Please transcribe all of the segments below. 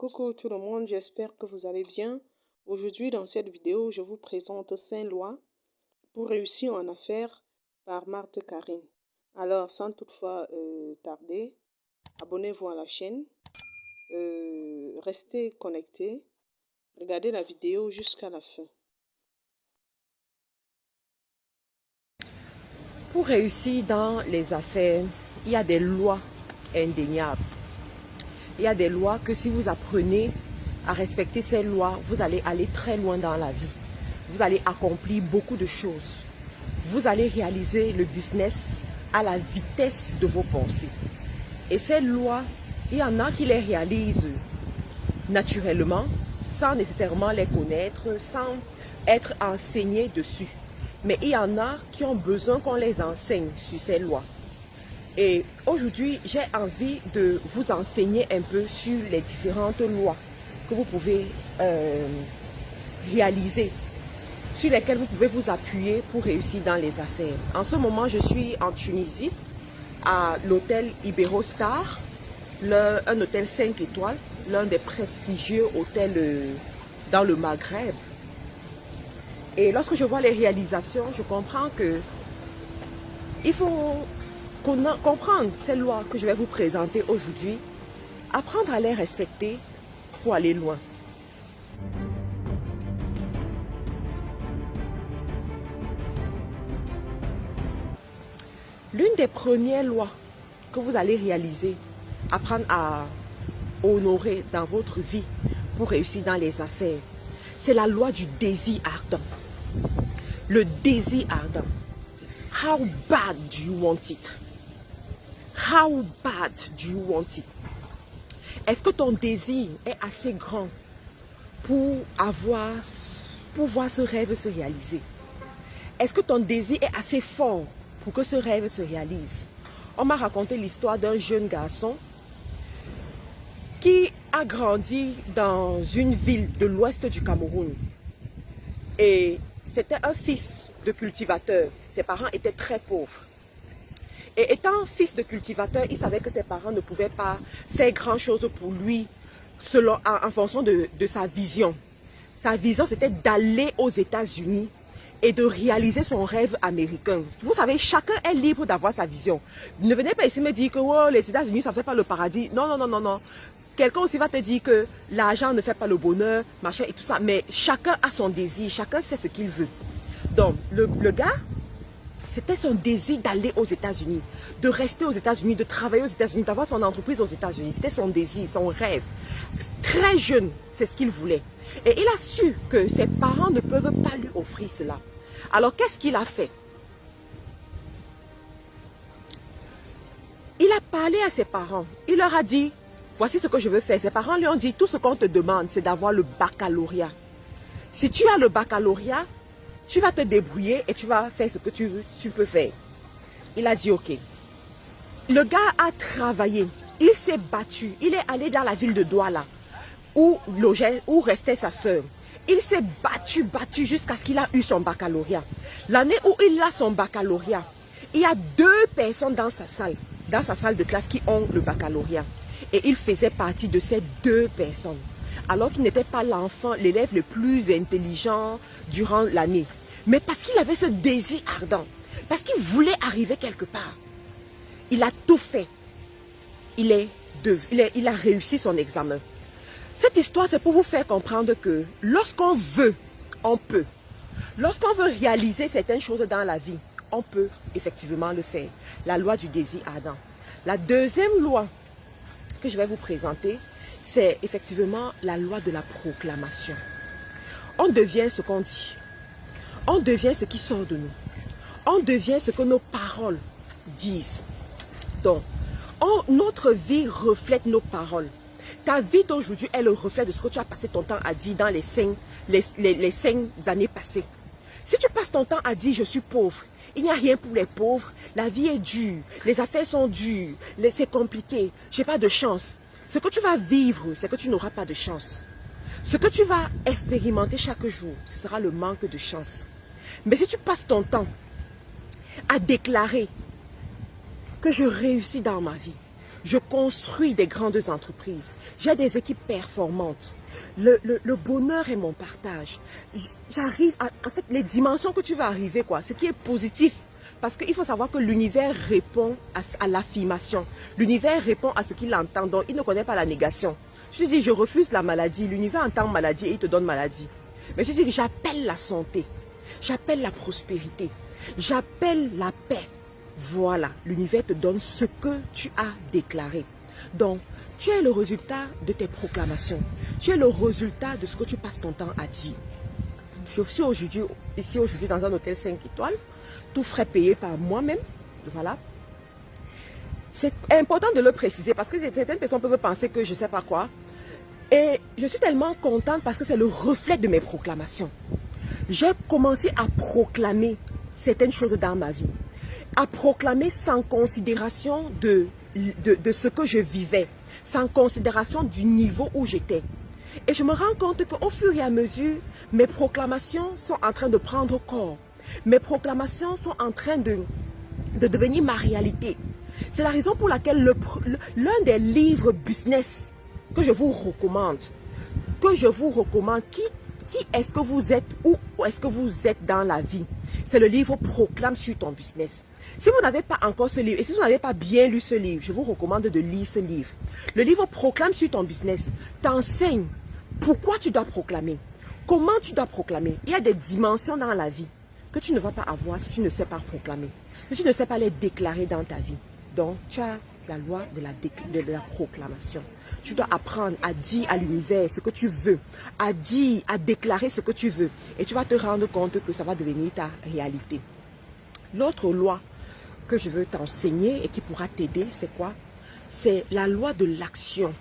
Coucou tout le monde, j'espère que vous allez bien. Aujourd'hui, dans cette vidéo, je vous présente 5 lois pour réussir en affaires par Marthe Karine. Alors, sans toutefois tarder, abonnez-vous à la chaîne, restez connectés, regardez la vidéo jusqu'à la fin. Pour réussir dans les affaires, il y a des lois indéniables. Il y a des lois que si vous apprenez à respecter ces lois, vous allez aller très loin dans la vie. Vous allez accomplir beaucoup de choses. Vous allez réaliser le business à la vitesse de vos pensées. Et ces lois, il y en a qui les réalisent naturellement, sans nécessairement les connaître, sans être enseignés dessus. Mais il y en a qui ont besoin qu'on les enseigne sur ces lois. Et aujourd'hui, j'ai envie de vous enseigner un peu sur les différentes lois que vous pouvez réaliser, sur lesquelles vous pouvez vous appuyer pour réussir dans les affaires. En ce moment, je suis en Tunisie, à l'hôtel Iberostar, un hôtel 5 étoiles, l'un des prestigieux hôtels dans le Maghreb. Et lorsque je vois les réalisations, je comprends que il faut comprendre ces lois que je vais vous présenter aujourd'hui, apprendre à les respecter pour aller loin. L'une des premières lois que vous allez réaliser, apprendre à honorer dans votre vie pour réussir dans les affaires, c'est la loi du désir ardent. Le désir ardent. How bad do you want it? How bad do you want it? Est-ce que ton désir est assez grand pour voir ce rêve se réaliser? Est-ce que ton désir est assez fort pour que ce rêve se réalise? On m'a raconté l'histoire d'un jeune garçon qui a grandi dans une ville de l'ouest du Cameroun. Et c'était un fils de cultivateur. Ses parents étaient très pauvres. Et étant fils de cultivateur, il savait que ses parents ne pouvaient pas faire grand-chose pour lui en fonction de sa vision. Sa vision, c'était d'aller aux États-Unis et de réaliser son rêve américain. Vous savez, chacun est libre d'avoir sa vision. Ne venez pas ici me dire que oh, les États-Unis, ça ne fait pas le paradis. Non, non, non, non, non. Quelqu'un aussi va te dire que l'argent ne fait pas le bonheur, machin et tout ça. Mais chacun a son désir, chacun sait ce qu'il veut. Donc, le gars, c'était son désir d'aller aux États-Unis, de rester aux États-Unis, de travailler aux États-Unis, d'avoir son entreprise aux États-Unis. C'était son désir, son rêve. Très jeune, c'est ce qu'il voulait. Et il a su que ses parents ne peuvent pas lui offrir cela. Alors, qu'est-ce qu'il a fait? Il a parlé à ses parents. Il leur a dit, voici ce que je veux faire. Ses parents lui ont dit, tout ce qu'on te demande, c'est d'avoir le baccalauréat. Si tu as le baccalauréat, tu vas te débrouiller et tu vas faire ce que tu peux faire. Il a dit ok. Le gars a travaillé. Il s'est battu. Il est allé dans la ville de Douala où restait sa soeur. Il s'est battu jusqu'à ce qu'il a eu son baccalauréat. L'année où il a son baccalauréat, il y a 2 personnes dans sa salle de classe qui ont le baccalauréat. Et il faisait partie de ces 2 personnes. Alors qu'il n'était pas l'élève le plus intelligent durant l'année. Mais parce qu'il avait ce désir ardent, parce qu'il voulait arriver quelque part, il a tout fait. Il a réussi son examen. Cette histoire, c'est pour vous faire comprendre que lorsqu'on veut, on peut. Lorsqu'on veut réaliser certaines choses dans la vie, on peut effectivement le faire. La loi du désir ardent. La deuxième loi que je vais vous présenter, c'est effectivement la loi de la proclamation. On devient ce qu'on dit. On devient ce qui sort de nous. On devient ce que nos paroles disent. Donc, notre vie reflète nos paroles. Ta vie d'aujourd'hui est le reflet de ce que tu as passé ton temps à dire dans les 5 années passées. Si tu passes ton temps à dire je suis pauvre, il n'y a rien pour les pauvres, la vie est dure, les affaires sont dures, c'est compliqué, je n'ai pas de chance. Ce que tu vas vivre, c'est que tu n'auras pas de chance. Ce que tu vas expérimenter chaque jour, ce sera le manque de chance. Mais si tu passes ton temps à déclarer que je réussis dans ma vie, je construis des grandes entreprises, J'ai des équipes performantes. Le bonheur est mon partage. J'arrive à... En fait, les dimensions que tu vas arriver, quoi, ce qui est positif. Parce qu'il faut savoir que l'univers répond à l'affirmation. L'univers répond à ce qu'il entend. Donc, il ne connaît pas la négation. Je dis, je refuse la maladie. L'univers entend maladie et il te donne maladie. Mais je dis que j'appelle la santé. J'appelle la prospérité. J'appelle la paix. Voilà, l'univers te donne ce que tu as déclaré. Donc, tu es le résultat de tes proclamations. Tu es le résultat de ce que tu passes ton temps à dire. Je suis ici aujourd'hui dans un hôtel 5 étoiles, tout frais payé par moi-même. Voilà. C'est important de le préciser parce que certaines personnes peuvent penser que je ne sais pas quoi. Et je suis tellement contente parce que c'est le reflet de mes proclamations. J'ai commencé à proclamer certaines choses dans ma vie. À proclamer sans considération de ce que je vivais, sans considération du niveau où j'étais. Et je me rends compte qu'au fur et à mesure, mes proclamations sont en train de prendre corps. Mes proclamations sont en train de devenir ma réalité. C'est la raison pour laquelle l'un des livres business que je vous recommande, qui est-ce que vous êtes, où est-ce que vous êtes dans la vie? C'est le livre Proclame sur ton business. Si vous n'avez pas encore ce livre, et si vous n'avez pas bien lu ce livre, je vous recommande de lire ce livre. Le livre Proclame sur ton business t'enseigne pourquoi tu dois proclamer, comment tu dois proclamer. Il y a des dimensions dans la vie que tu ne vas pas avoir si tu ne sais pas proclamer, si tu ne sais pas les déclarer dans ta vie. Donc, tu as la loi de la proclamation. Tu dois apprendre à dire à l'univers ce que tu veux, à dire, à déclarer ce que tu veux. Et tu vas te rendre compte que ça va devenir ta réalité. L'autre loi que je veux t'enseigner et qui pourra t'aider, c'est quoi? C'est la loi de l'action.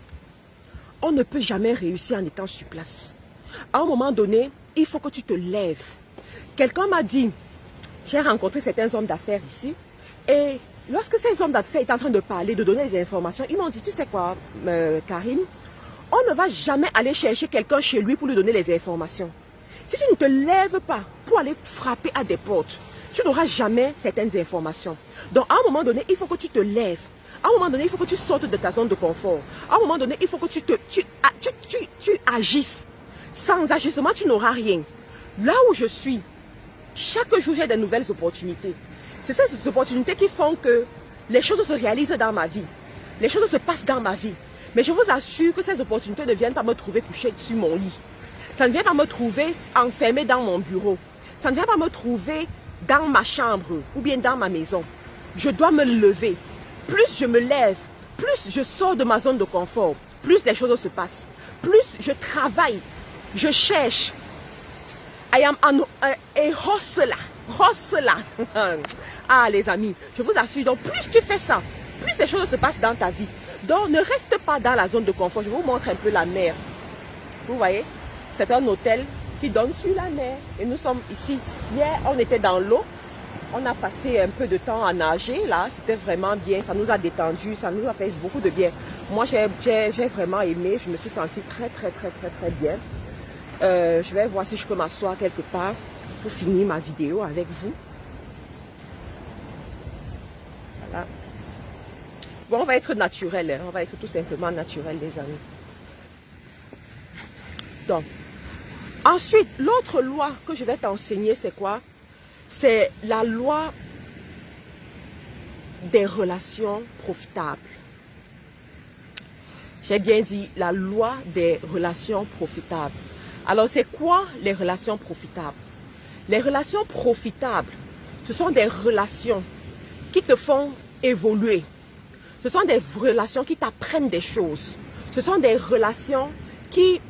On ne peut jamais réussir en étant sur place. À un moment donné, il faut que tu te lèves. Quelqu'un m'a dit, j'ai rencontré certains hommes d'affaires ici, et lorsque ces hommes d'affaires étaient en train de parler, de donner des informations, ils m'ont dit, tu sais quoi, Karine, on ne va jamais aller chercher quelqu'un chez lui pour lui donner les informations. Si tu ne te lèves pas pour aller frapper à des portes, tu n'auras jamais certaines informations. Donc, à un moment donné, il faut que tu te lèves. À un moment donné, il faut que tu sortes de ta zone de confort. À un moment donné, il faut que tu agisses. Sans agissement, tu n'auras rien. Là où je suis, chaque jour, j'ai des nouvelles opportunités. C'est ces opportunités qui font que les choses se réalisent dans ma vie. Les choses se passent dans ma vie. Mais je vous assure que ces opportunités ne viennent pas me trouver couché sur mon lit. Ça ne vient pas me trouver enfermé dans mon bureau. Ça ne vient pas me trouver dans ma chambre ou bien dans ma maison. Je dois me lever. Plus je me lève, plus je sors de ma zone de confort, plus les choses se passent. Plus je travaille, je cherche. I am a hustler. Ah les amis, je vous assure, donc plus tu fais ça, plus les choses se passent dans ta vie. Donc ne reste pas dans la zone de confort. Je vous montre un peu la mer. Vous voyez, c'est un hôtel qui donne sur la mer. Et nous sommes ici. Hier, on était dans l'eau. On a passé un peu de temps à nager là. C'était vraiment bien. Ça nous a détendu. Ça nous a fait beaucoup de bien. Moi, j'ai vraiment aimé. Je me suis sentie très bien. Je vais voir si je peux m'asseoir quelque part pour finir ma vidéo avec vous. Voilà. Bon, on va être naturel. Hein. On va être tout simplement naturel, les amis. Donc, ensuite, l'autre loi que je vais t'enseigner, c'est quoi? C'est la loi des relations profitables. J'ai bien dit la loi des relations profitables. Alors, c'est quoi les relations profitables? Les relations profitables, ce sont des relations qui te font évoluer. Ce sont des relations qui t'apprennent des choses. Ce sont des relations qui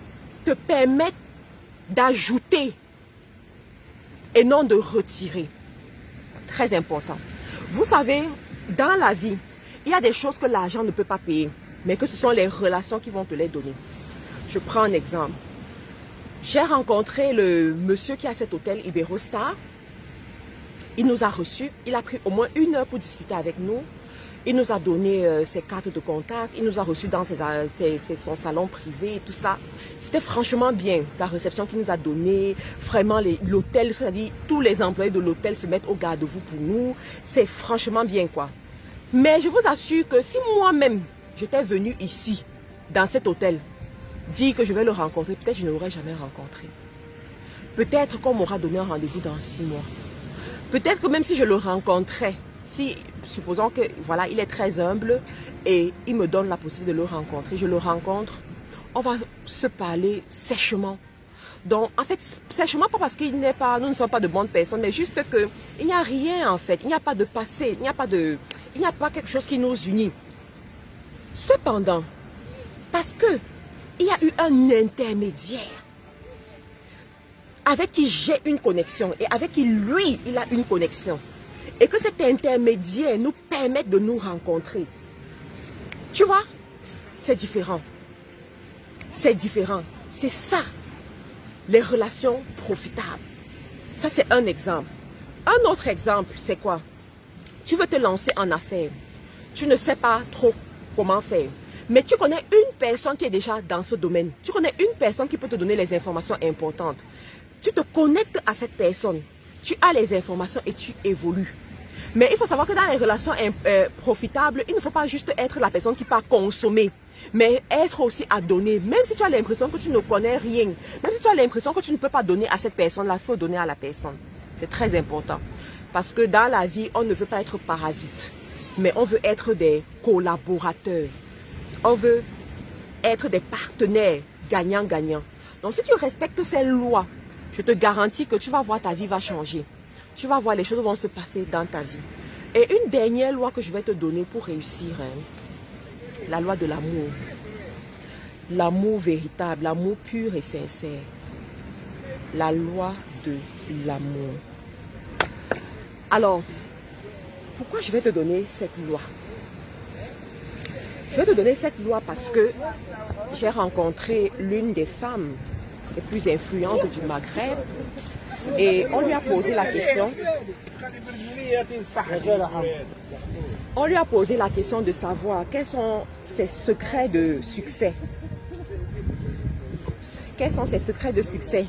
te permettent d'ajouter et non de retirer. Très important. Vous savez, dans la vie, il y a des choses que l'argent ne peut pas payer, mais que ce sont les relations qui vont te les donner. Je prends un exemple. J'ai rencontré le monsieur qui a cet hôtel Iberostar. Il nous a reçus. Il a pris au moins 1 heure pour discuter avec nous. Il nous a donné ses cartes de contact. Il nous a reçus dans son salon privé et tout ça. C'était franchement bien, la réception qu'il nous a donnée. Vraiment, l'hôtel, c'est-à-dire tous les employés de l'hôtel se mettent au garde-vous pour nous. C'est franchement bien, quoi. Mais je vous assure que si moi-même, j'étais venue ici, dans cet hôtel, dire que je vais le rencontrer, peut-être je ne l'aurai jamais rencontré. Peut-être qu'on m'aura donné un rendez-vous dans 6 mois. Peut-être que même si je le rencontrais, si, supposons que voilà, il est très humble et il me donne la possibilité de le rencontrer, je le rencontre, on va se parler sèchement. Donc, en fait, sèchement, pas parce qu'il n'est pas, nous ne sommes pas de bonnes personnes, mais juste qu'il n'y a rien, en fait. Il n'y a pas de passé, il n'y a pas quelque chose qui nous unit. Cependant, parce que il y a eu un intermédiaire avec qui j'ai une connexion et avec qui lui, il a une connexion. Et que cet intermédiaire nous permette de nous rencontrer. Tu vois, c'est différent. C'est différent. C'est ça, les relations profitables. Ça, c'est un exemple. Un autre exemple, c'est quoi? Tu veux te lancer en affaires. Tu ne sais pas trop comment faire. Mais tu connais une personne qui est déjà dans ce domaine. Tu connais une personne qui peut te donner les informations importantes. Tu te connectes à cette personne. Tu as les informations et tu évolues. Mais il faut savoir que dans les relations profitables, il ne faut pas juste être la personne qui part consommer, mais être aussi à donner. Même si tu as l'impression que tu ne connais rien, même si tu as l'impression que tu ne peux pas donner à cette personne-là, il faut donner à la personne. C'est très important. Parce que dans la vie, on ne veut pas être parasite, mais on veut être des collaborateurs. On veut être des partenaires gagnant-gagnant. Donc si tu respectes ces lois, je te garantis que tu vas voir ta vie va changer. Tu vas voir les choses vont se passer dans ta vie. Et une dernière loi que je vais te donner pour réussir, hein, la loi de l'amour. L'amour véritable, l'amour pur et sincère. La loi de l'amour. Alors, pourquoi je vais te donner cette loi? Je vais te donner cette loi parce que j'ai rencontré l'une des femmes les plus influentes du Maghreb et on lui a posé la question. On lui a posé la question de savoir quels sont ses secrets de succès. Quels sont ses secrets de succès?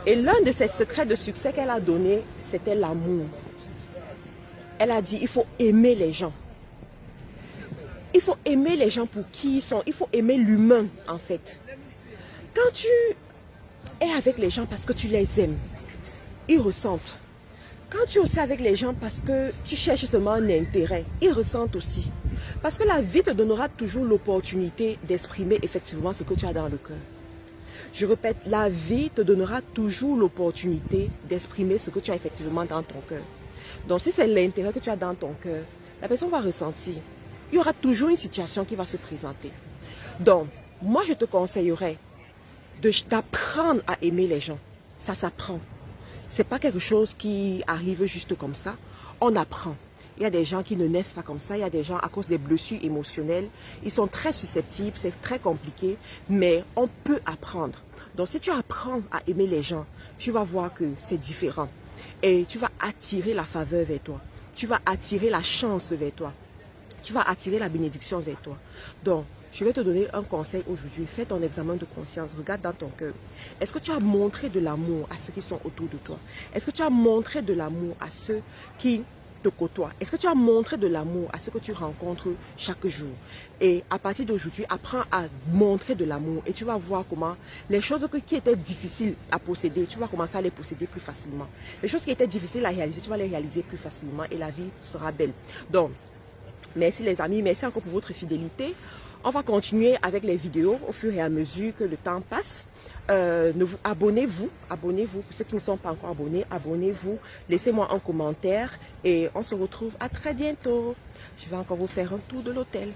Et l'un de ses secrets de succès qu'elle a donné, c'était l'amour. Elle a dit, il faut aimer les gens. Il faut aimer les gens pour qui ils sont. Il faut aimer l'humain, en fait. Quand tu es avec les gens parce que tu les aimes, ils ressentent. Quand tu es aussi avec les gens parce que tu cherches seulement un intérêt, ils ressentent aussi. Parce que la vie te donnera toujours l'opportunité d'exprimer effectivement ce que tu as dans le cœur. Je répète, la vie te donnera toujours l'opportunité d'exprimer ce que tu as effectivement dans ton cœur. Donc si c'est l'intérêt que tu as dans ton cœur, la personne va ressentir. Il y aura toujours une situation qui va se présenter. Donc, moi je te conseillerais d'apprendre à aimer les gens. Ça s'apprend. Ce n'est pas quelque chose qui arrive juste comme ça. On apprend. Il y a des gens qui ne naissent pas comme ça. Il y a des gens, à cause des blessures émotionnelles, ils sont très susceptibles, c'est très compliqué, mais on peut apprendre. Donc, si tu apprends à aimer les gens, tu vas voir que c'est différent. Et tu vas attirer la faveur vers toi. Tu vas attirer la chance vers toi. Tu vas attirer la bénédiction vers toi. Donc, je vais te donner un conseil aujourd'hui. Fais ton examen de conscience. Regarde dans ton cœur. Est-ce que tu as montré de l'amour à ceux qui sont autour de toi? Est-ce que tu as montré de l'amour à ceux qui te côtoient? Est-ce que tu as montré de l'amour à ceux que tu rencontres chaque jour? Et à partir d'aujourd'hui, apprends à montrer de l'amour et tu vas voir comment les choses qui étaient difficiles à posséder, tu vas commencer à les posséder plus facilement. Les choses qui étaient difficiles à réaliser, tu vas les réaliser plus facilement et la vie sera belle. Donc, merci les amis, merci encore pour votre fidélité. On va continuer avec les vidéos au fur et à mesure que le temps passe. Abonnez-vous, pour ceux qui ne sont pas encore abonnés, abonnez-vous, laissez-moi un commentaire et on se retrouve à très bientôt. Je vais encore vous faire un tour de l'hôtel.